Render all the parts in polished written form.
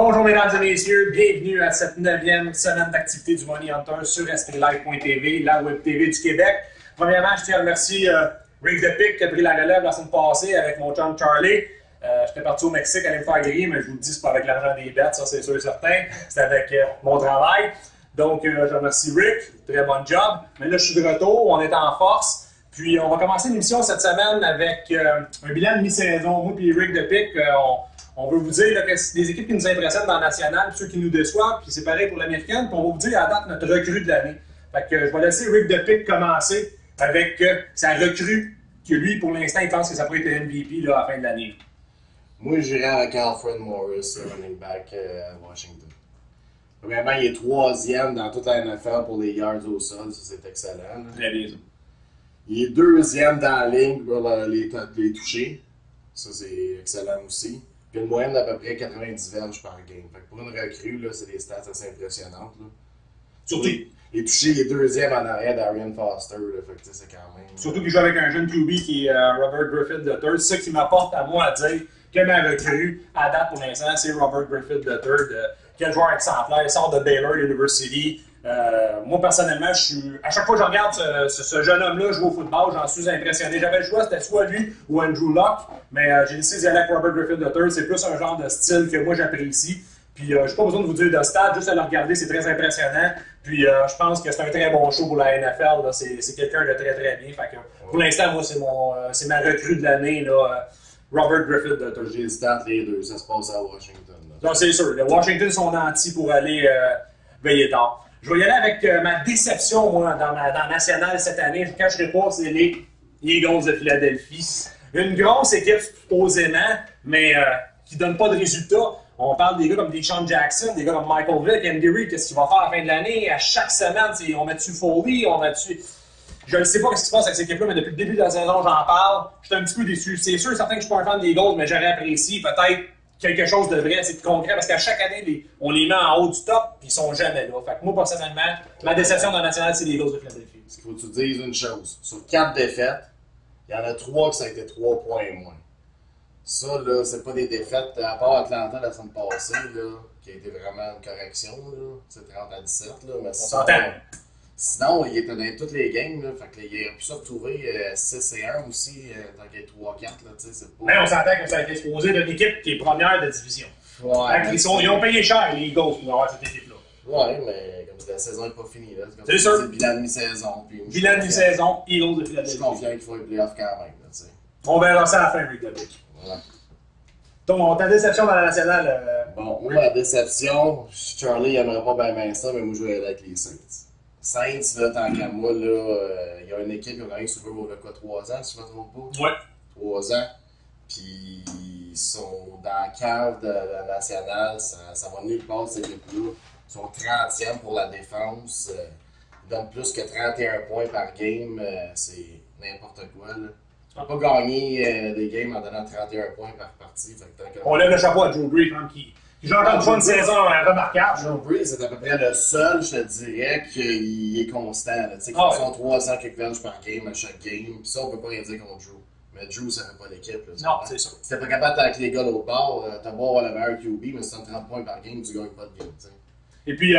Bonjour mesdames et messieurs, bienvenue à cette 9e semaine d'activité du Money Hunter sur EspritLive.tv, la web TV du Québec. Premièrement, je tiens à remercier Rick the Pick qui a pris la relève la semaine passée avec mon chum Charlie. J'étais parti au Mexique aller me faire griller, mais je vous le dis, c'est pas avec l'argent des bêtes, ça c'est sûr et certain. C'est avec mon travail. Donc, je remercie Rick, très bon job. Mais là, je suis de retour, on est en force. Puis, on va commencer l'émission cette semaine avec un bilan de mi-saison. Moi et Rick the Pick, on veut vous dire là, que c'est des équipes qui nous impressionnent dans la nationale, ceux qui nous déçoivent, puis c'est pareil pour l'américaine. Puis on va vous dire à date notre recrue de l'année. Fait que je vais laisser Rick the Pick commencer avec sa recrue, que lui, pour l'instant, il pense que ça pourrait être MVP là, à la fin de l'année. Moi, j'irais avec Alfred Morris, running back à Washington. Premièrement, il est 3e dans toute la NFL pour les yards au sol, ça c'est excellent. Très bien. Il est 2e dans la ligne pour les toucher, ça c'est excellent aussi. Puis une moyenne d'à peu près 90 verges par game. Fait que pour une recrue, là, c'est des stats assez impressionnantes. Là. Surtout, les touchés, il est 2e en arrière d'Arian Foster, là, fait que c'est quand même... Surtout qu'il joue avec un jeune QB qui est Robert Griffith III. C'est ça qui m'apporte à moi à dire que ma recrue, à date pour l'instant, c'est Robert Griffith III. Quel joueur exemplaire, il sort de Baylor University. Moi, personnellement, à chaque fois que je regarde ce jeune homme-là jouer au football, j'en suis impressionné. J'avais le choix, c'était soit lui ou Andrew Luck, mais j'ai décidé d'y aller avec Robert Griffith III. C'est plus un genre de style que moi j'apprécie. Puis, je n'ai pas besoin de vous dire de stade, juste à le regarder, c'est très impressionnant. Puis, je pense que c'est un très bon show pour la NFL. Là. C'est quelqu'un de très, très bien. Fait que, pour l'instant, moi, c'est ma recrue de l'année, Robert Griffith III. J'ai le stat les deux, ça se passe à Washington. Non, c'est sûr. Les Washington sont nantis pour aller veiller tard. Je vais y aller avec ma déception, moi, dans National cette année. Je ne cacherai pas, c'est les Eagles de Philadelphie. Une grosse équipe, supposément, mais qui ne donne pas de résultats. On parle des gars comme Deshaun Jackson, des gars comme Michael Vick, Andy Reid, qu'est-ce qu'il va faire à la fin de l'année? À chaque semaine, on met-tu Foley, on met-tu... Je ne sais pas ce qui se passe avec cette équipe-là, mais depuis le début de la saison, j'en parle. Je suis un petit peu déçu. C'est sûr, certain que je ne suis pas un fan des Eagles, mais j'aurais apprécié peut-être quelque chose de vrai, c'est de concret, parce qu'à chaque année, on les met en haut du top, puis ils sont jamais là. Fait que moi, personnellement, ma déception dans la nationale, c'est les Eagles de Philadelphie. Il faut que tu dises une chose. Sur 4 défaites, il y en a 3 que ça a été 3 points et moins. Ça, là, c'est pas des défaites, à part Atlanta la semaine passée, là, qui a été vraiment une correction, là. C'est 30-17, là, mais sinon, il était dans toutes les games, là, fait qu'il a pu se retrouver 6-1 aussi, tant qu'il est 3-4, là, tu sais, c'est pas... Mais on s'entend que ça a été exposé d'une équipe qui est première de division. Ouais. Ils ont payé cher, les Eagles, pour avoir cette équipe-là. Ouais, mais comme la saison n'est pas finie, là. C'est sûr. C'est le bilan de mi-saison. Bilan de mi-saison, Eagles de Philadelphie. Je suis confiant qu'il faut les playoffs quand même, là, tu sais. On verra ça à la fin, Rick the Pick. Voilà. Donc, ta déception dans la nationale... Bon, moi, la déception, Charlie aimerait pas bien ça, mais moi, je vais aller avec les Saints. Saints, là, tant qu'à moi, là, il y a une équipe qui a gagné Super Bowl de quoi, 3 ans, si je ne me trompe pas? Ouais. 3 ans. Puis, ils sont dans la cave de la nationale, ça va nulle part, cette équipe-là. Ils sont 30e pour la défense. Ils donnent plus que 31 points par game. C'est n'importe quoi, là. Tu peux pas gagner des games en donnant 31 points par partie. On lève le chapeau à Drew Brees, hein, qui joue encore une fois une saison remarquable. Drew Brees, c'est à peu près le seul, je te dirais, qu'il est constant. Ils sont 300 quelques verges par game à chaque game. Puis ça, on peut pas rien dire contre Drew. Mais Drew, ça fait pas l'équipe. Non, c'est sûr. Si t'es pas capable d'être les gars l'autre bord, t'as beau avoir le meilleur QB, mais si t'as 30 points par game, tu gagnes pas de game. T'sais. Et puis,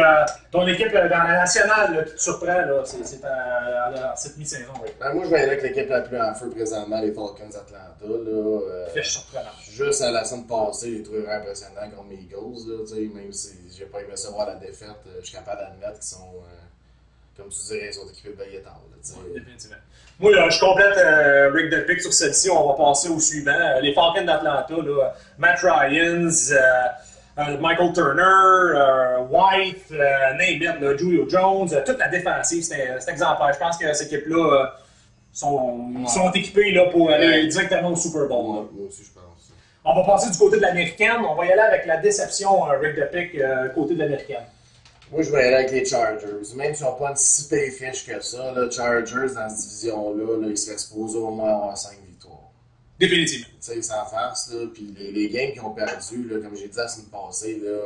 ton équipe dans la nationale là, qui te surprend, là, c'est à cette mi-saison. Oui. Ben, moi, je vais aller avec l'équipe la plus en feu présentement, les Falcons Atlanta. Fait surprenant. Juste à la semaine passée, j'ai trouvé vraiment impressionnant contre mes Eagles. Là, même si j'ai pas aimé ça voir la défaite, je suis capable d'admettre qu'ils sont, comme tu dirais, ils sont équipés de bailletard. Oui, définitivement. Moi, je complète Rick the Pick sur celle-ci. On va passer au suivant. Les Falcons d'Atlanta, Matt Ryans, Michael Turner, White, name it, Julio Jones, toute la défensive, c'est exemplaire. Je pense que cette équipe-là sont équipés là, pour aller directement au Super Bowl. Moi aussi, je pense. On va passer du côté de l'américaine. On va y aller avec la déception, Rick the Pick, côté de l'américaine. Moi, je vais aller avec les Chargers. Même s'ils n'ont pas une si pire fiche que ça, les Chargers, dans cette division-là, ils seraient supposés au moins avoir 5 victoires. Définitivement. Tu sais, sans farce, là. Puis les games qu'ils ont perdu, là, comme j'ai dit la semaine passée, là,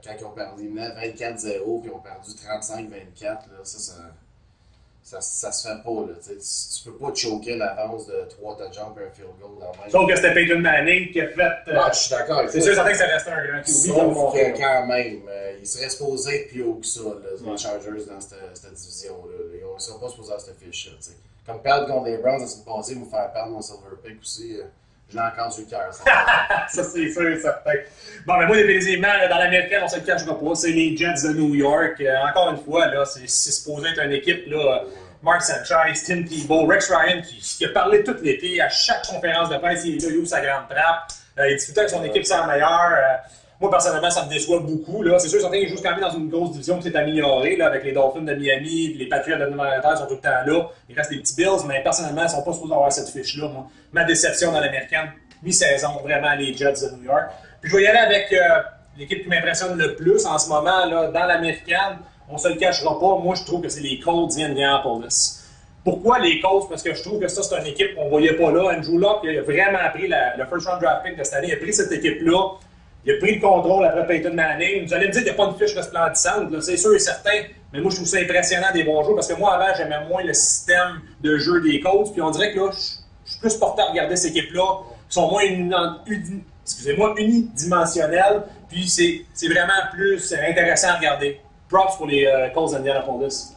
quand ils ont perdu 24-0, puis ils ont perdu 35-24, là, ça Ça se fait pas, là. Tu peux pas te choquer une avance de 3 touchdowns et un field goal dans le même. Sauf que c'était Peyton Manning qui a fait. Non, je suis d'accord avec ça. C'est sûr, certain que ça restait un grand QB. Sauf que quand même, il serait supposé être plus haut que ça, là, les Chargers dans cette division-là. Ils ne sont pas supposés à cette fiche-là. Comme perdre contre les Browns la semaine passée, vous faire perdre mon Silver Pick aussi, je l'ai encore sur le cœur. Ça, c'est sûr et certain. Bon, mais moi, définitivement, dans l'américaine, on ne se le cachera pas. C'est les Jets de New York. Encore une fois, là, c'est supposé être une équipe, là. Mark Sanchez, Tim Tebow, Rex Ryan qui a parlé tout l'été à chaque conférence de presse, il est là, il ouvre sa grande trappe. Il discutait avec son équipe sans meilleur. Moi, personnellement, ça me déçoit beaucoup. C'est sûr, certains jouent quand même dans une grosse division qui s'est améliorée, là, avec les Dolphins de Miami, les Patriots de Nouvelle-Angleterre sont tout le temps là. Il reste les petits Bills, mais personnellement, ils ne sont pas supposés avoir cette fiche-là. Moi. Ma déception dans l'américaine, mi-saison, vraiment les Jets de New York. Puis je vais y aller avec l'équipe qui m'impressionne le plus en ce moment, là, dans l'américaine. On se le cachera pas. Moi, je trouve que c'est les Colts d'Indianapolis. Pourquoi les Colts? Parce que je trouve que ça, c'est une équipe qu'on ne voyait pas là. Andrew Luck, il a vraiment pris le first round draft pick de cette année. Il a pris cette équipe-là. Il a pris le contrôle après Peyton Manning. Vous allez me dire qu'il n'y a pas une fiche resplendissante, c'est sûr et certain. Mais moi, je trouve ça impressionnant des bons joueurs. Parce que moi, avant, j'aimais moins le système de jeu des Colts. Puis on dirait que là, je suis plus porté à regarder cette équipe-là. Ils sont moins unidimensionnels. Puis c'est vraiment plus intéressant à regarder. Props pour les Colts d'Indianapolis.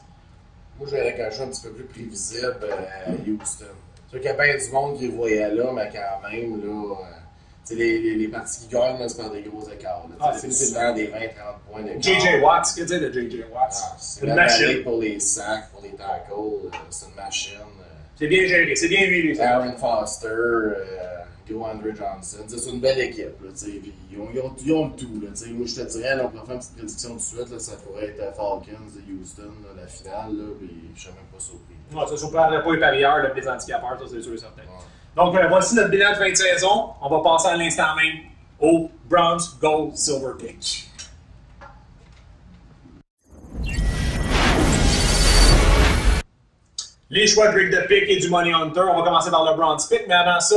Moi, je vais avec un jeu un petit peu plus prévisible à Houston. C'est sûr qu'il y a bien du monde qui le voyait là, mais quand même, là, les parties qui gagnent, c'est par des gros écarts. C'est souvent des 20-30 points d'écart. J.J. Watts, qu'est-ce que tu dis de J.J. Watts? C'est une machine. Pour les sacs, pour les tackles, c'est une machine. C'est bien géré, c'est bien huilé. Aaron Foster, Andre Johnson, c'est une belle équipe. Là, ils ont le tout. Là, moi, je te dirais, on pourrait faire une petite prédiction tout de suite. Là, ça pourrait être Falcons de Houston, là, la finale. Là, puis je ne suis même pas surpris. Non, ça ne surprendrait pas les parieurs, les handicapeurs, ça c'est sûr et certain. Ouais. Donc, voici notre bilan de fin de saison. On va passer à l'instant même au Browns Gold Silver Pick. Les choix de Rick the Pick et du Money Hunter. On va commencer par le Browns Pick, mais avant ça,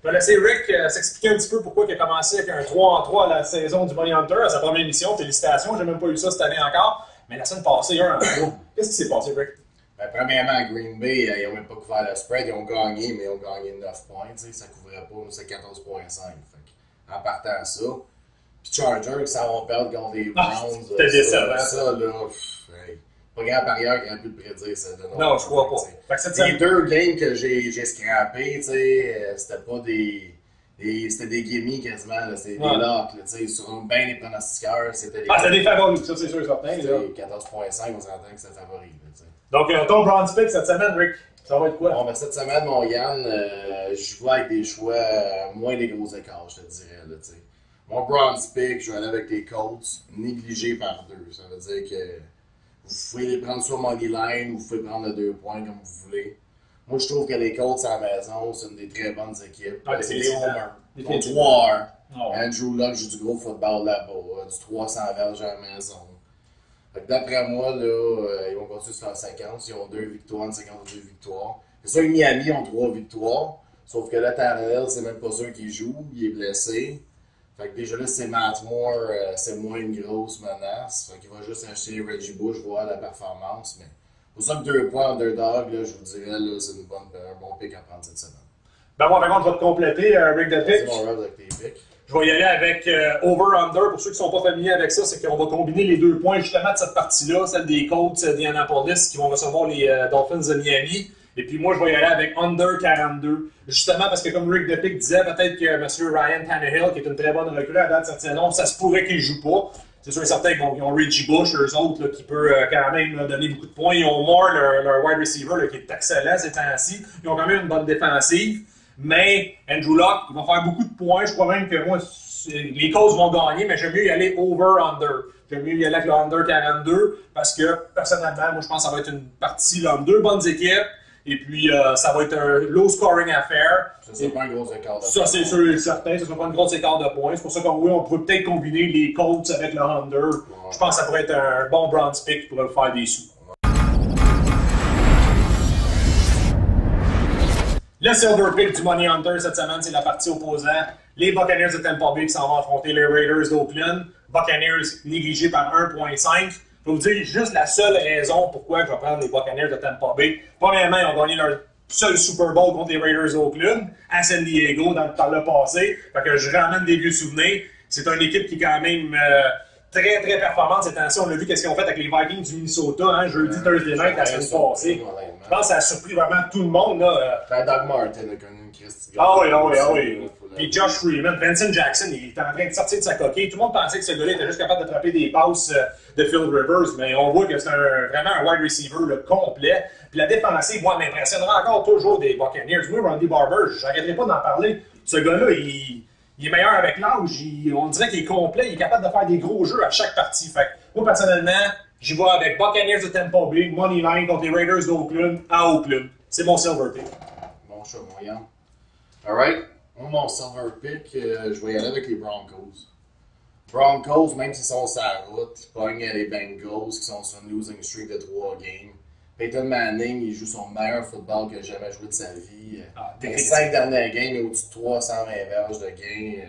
je vais laisser Rick s'expliquer un petit peu pourquoi il a commencé avec un 3-3 à la saison du Money Hunter à sa première émission. Félicitations, j'ai même pas eu ça cette année encore. Mais la semaine passée, il y a un 1-3. Qu'est-ce qui s'est passé, Rick? Ben, premièrement, Green Bay, ils n'ont même pas couvert le spread. Ils ont gagné, mais ils ont gagné 9 points. Ça ne couvrait pas, c'est 14,5. En partant ça. Puis Chargers, ça va perdre contre les Browns. C'était décevant. Ça, là, pas grand parieur qui aurait pu le prédire. Ça, non, je crois pas. Les deux games que j'ai scrappés, c'était pas des. C'était des gimmicks quasiment, c'était des locks. Sur bien des pronostiqueurs, c'était des. C'était des favoris, ça c'est sûr et certain. 14,5, on s'entend que c'était favori. Donc, ton Browns Pick cette semaine, Rick, ça va être quoi? Bon, ben, cette semaine, mon Yann, je vois avec des choix moins des gros écarts, je te dirais. Là, mon Browns Pick, je vais aller avec les Colts, négligés par 2. Ça veut dire que vous pouvez les prendre sur Money Line, vous pouvez prendre le 2 points comme vous voulez. Moi, je trouve que les Colts à la maison, c'est une des très bonnes équipes. C'est les homers. Ils font 3 heures. Andrew Luck joue du gros football là-bas, du 300 verges à la maison. D'après moi, là, ils vont continuer sur la séquence. Ils ont 2 victoires, une séquence de 2 victoires. C'est sûr que Miami ont 3 victoires. Sauf que là, Tannehill, c'est même pas sûr qu'il joue. Il est blessé. Fait que déjà là, c'est Matt Moore, c'est moins une grosse menace. Fait qu'il va juste acheter Reggie Bush, voir la performance. Mais pour ça que 2 points underdog, là, je vous dirais, là, c'est un bon pick à prendre cette semaine. Ben moi, par contre, je vais te compléter, Rick the Pick. C'est mon rêve avec tes picks. Je vais y aller avec over-under. Pour ceux qui ne sont pas familiers avec ça, c'est qu'on va combiner les 2 points justement de cette partie-là, celle des Colts d'Indianapolis qui vont recevoir les Dolphins de Miami. Et puis moi, je vais y aller avec under 42. Justement parce que comme Rick the Pick disait, peut-être que M. Ryan Tannehill, qui est une très bonne recrue à date de cette saison, ça se pourrait qu'il ne joue pas. C'est sûr et certain qu'ils ont Reggie Bush, eux autres, là, qui peut quand même donner beaucoup de points. Ils ont Moore, leur wide receiver, là, qui est excellent ces temps-ci. Ils ont quand même une bonne défensive. Mais Andrew Luck, il va faire beaucoup de points. Je crois même que moi, les Colts vont gagner, mais j'aime mieux y aller over-under. J'aime mieux y aller avec le under 42 parce que, personnellement, moi, je pense que ça va être une partie là, entre 2 bonnes équipes. Et puis, ça va être un low-scoring affaire. Ça, c'est pas un gros écart de points. Ça, c'est sûr et certain. Ça ne sera pas un gros écart de points. C'est pour ça qu'on pourrait peut-être combiner les Colts avec le under. Ouais. Je pense que ça pourrait être un bon Browns pick qui pourrait vous faire des sous. Le silver pick du Money Hunter cette semaine, c'est la partie opposante. Les Buccaneers de Tampa Bay qui s'en vont affronter les Raiders d'Oakland. Buccaneers négligés par 1,5. Je vais vous dire juste la seule raison pourquoi je vais prendre les Buccaneers de Tampa Bay. Premièrement, ils ont gagné leur seul Super Bowl contre les Raiders d'Oakland à San Diego par le passé. Fait que je ramène des vieux souvenirs. C'est une équipe qui est quand même très, très performante cette année. On a vu qu'est-ce qu'ils ont fait avec les Vikings du Minnesota, hein, jeudi, Thursday night, la semaine passée. Je pense que ça a surpris vraiment tout le monde. Là. Doug Martin a connu une Christie. Ah oui. Puis Josh Freeman, Vincent Jackson, il était en train de sortir de sa coquille. Tout le monde pensait que ce gars-là était juste capable d'attraper des passes de Phil Rivers, mais on voit que c'est vraiment un wide receiver complet. Puis la défensive, moi, m'impressionnera encore toujours des Buccaneers. Moi, Randy Barber, je n'arrêterai pas d'en parler. Ce gars-là, il est meilleur avec l'âge. On dirait qu'il est complet. Il est capable de faire des gros jeux à chaque partie. Fait que moi, personnellement, j'y vais avec Buccaneers de Tampa Bay, money line contre les Raiders d'Oakland à Oakland. C'est mon silver pick. Bon choix, moyen. Alright. Moi, mon silver pick, je vais y aller avec les Broncos. Broncos, même s'ils sont sur la route, ils pognent les Bengals qui sont sur une losing streak de 3 games. Peyton Manning, il joue son meilleur football qu'il a jamais joué de sa vie. Les 5 dernières games, il est au-dessus de 320 verges de gain.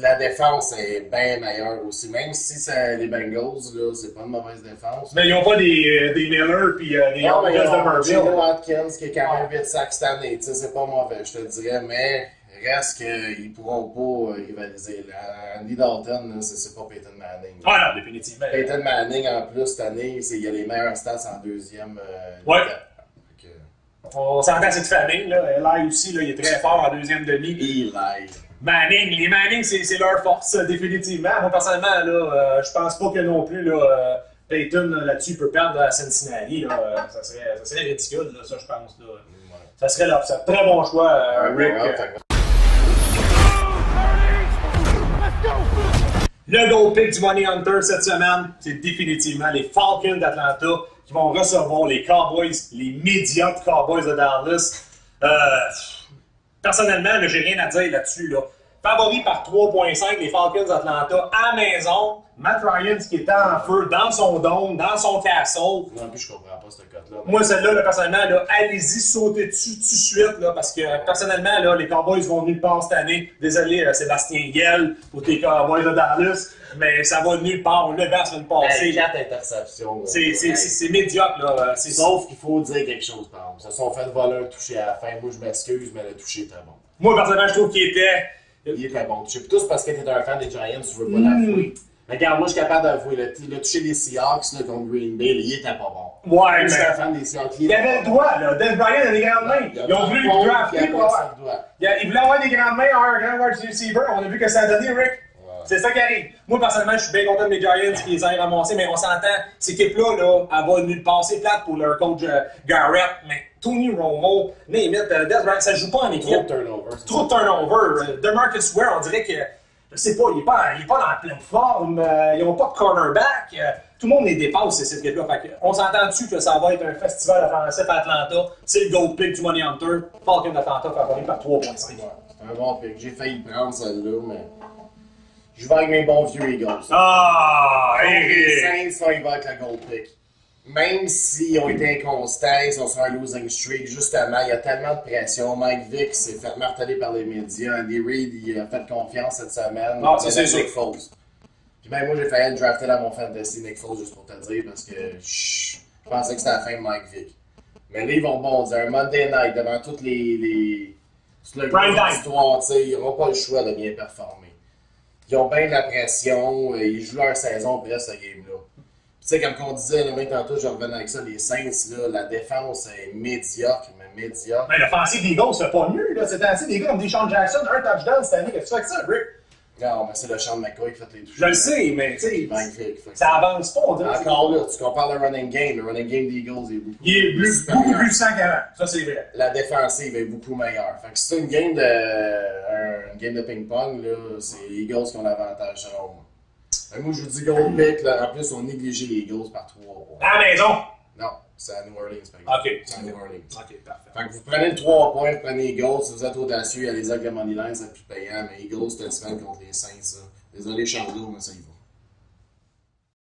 La défense est bien meilleure aussi. Même si c'est les Bengals, là, c'est pas une mauvaise défense. Mais ils n'ont pas des Miller puis des Orcas de Murphy. Watkins qui est quand même 8 sacs cette année. C'est pas mauvais, je te dirais. Mais reste qu'ils ne pourront pas rivaliser. Andy Dalton, c'est pas Peyton Manning. Ah non, définitivement. Peyton Manning, en plus, cette année, il a les meilleurs stats en deuxième. Ouais. On s'entend cette famille. Eli aussi, là, il est très fort en deuxième demi. Eli. Les Manning, c'est leur force, définitivement. Moi, personnellement, là, je pense pas que non plus là, Peyton là-dessus peut perdre à Cincinnati. Là, ça serait ridicule, là, ça, je pense. Là. Ouais. Ça serait là, c'est un très bon choix, Rick. Le goal pick du Money Hunter cette semaine, c'est définitivement les Falcons d'Atlanta qui vont recevoir les Cowboys, les médiocres Cowboys de Dallas. Personnellement, j'ai rien à dire là-dessus. Là. Favori par 3.5, les Falcons d'Atlanta à maison. Matt Ryan, qui était en feu dans son dôme, dans son castle. Non, plus je comprends pas ce code-là. Moi, celle-là, là, personnellement, là, allez-y, sautez dessus tout de suite, là, parce que personnellement, là, les Cowboys vont nulle part cette année. Désolé, Sébastien Yell pour tes Cowboys de Dallas, mais ça va nulle part. On l'a vu la semaine passée. 4 interceptions. C'est médiocre, là. Sauf qu'il faut dire quelque chose, par exemple. Ils se sont fait voler un toucher à la fin. Moi, je m'excuse, mais le toucher était bon. Moi, personnellement, je trouve qu'il était. Il était bon. Je sais plus parce que tu es un fan des Giants, tu veux pas l'avouer. Mais regarde, moi, je suis capable d'avouer. Le toucher des Seahawks là, contre Green Bay, il était pas bon. Ouais, mais. Je suis un fan des Seahawks. Il avait le droit, là. Dez Bryant a des grandes mains. Ils ont voulu le drafter pour avoir. Il voulait avoir des grandes mains, un grand wide receiver. On a vu que ça a donné, Rick. Ouais. C'est ça qui arrive. Moi, personnellement, je suis bien content de mes Giants qui les aient ramassés, mais on s'entend, cette équipe-là, là, elle va nulle part. C'est plate pour leur coach Garrett, mais Tony Romo, Namath, Dez Bryant, ça joue pas en équipe. Trop de turnover. DeMarcus Ware, on dirait que. Je sais pas, il est pas dans la pleine forme, ils n'ont pas de cornerback, tout le monde les dépasse, cette équipe-là. On s'entend dessus que ça va être un festival offensif à Atlanta. C'est le gold pick du Money Hunter. Falcon d'Atlanta favori par 3.5. C'est un bon pick. J'ai failli prendre celle-là, mais je vais avec mes bons vieux Eagles. Ah! Les Saints, ils vont avec la gold pick. Même s'ils ont été inconstants, ils sont sur un losing streak, justement, il y a tellement de pression. Mike Vick s'est fait marteler par les médias. Andy Reid, il a fait confiance cette semaine. Ah, c'est Nick Foles. Puis même moi, j'ai failli le drafter dans mon fantasy Nick Foles, juste pour te le dire, parce que je pensais que c'était la fin de Mike Vick. Mais là, ils vont bondir. Un Monday night, devant toutes les toute l'histoire, ils n'auront pas le choix de bien performer. Ils ont bien de la pression, ils jouent leur saison presque, ce game-là. Tu sais, comme on disait, le mec tantôt, je revenais avec ça, les Saints, là, la défense est médiocre, mais médiocre. Mais l'offensive des Eagles, c'est pas mieux, là. Cette année, des gars comme Deshaun Jackson, un touchdown cette année. Qu'est-ce que tu fais avec ça, Rick? Non, mais c'est le Sean McCoy qui fait les touches. Je le sais, mais tu sais, ça avance pas, on dirait. Encore là, tu compares le running game des Eagles est beaucoup plus puissant qu'avant. Ça, c'est vrai. La défensive est beaucoup meilleure. Fait que c'est une game de ping-pong, là, c'est les Eagles qui ont l'avantage, selon moi. Moi, je vous dis gold pick, là, en plus, on néglige les Eagles par 3 points. À la maison? Non, c'est à New Orleans, par exemple. OK. C'est à New Orleans. OK, parfait. Fait que vous prenez le 3 points, vous prenez les Eagles, si vous êtes audacieux, allez-y avec le money line, c'est plus payant, mais Eagles, c'est une semaine contre les Saints, ça. Désolé, Charlot, mais ça y va.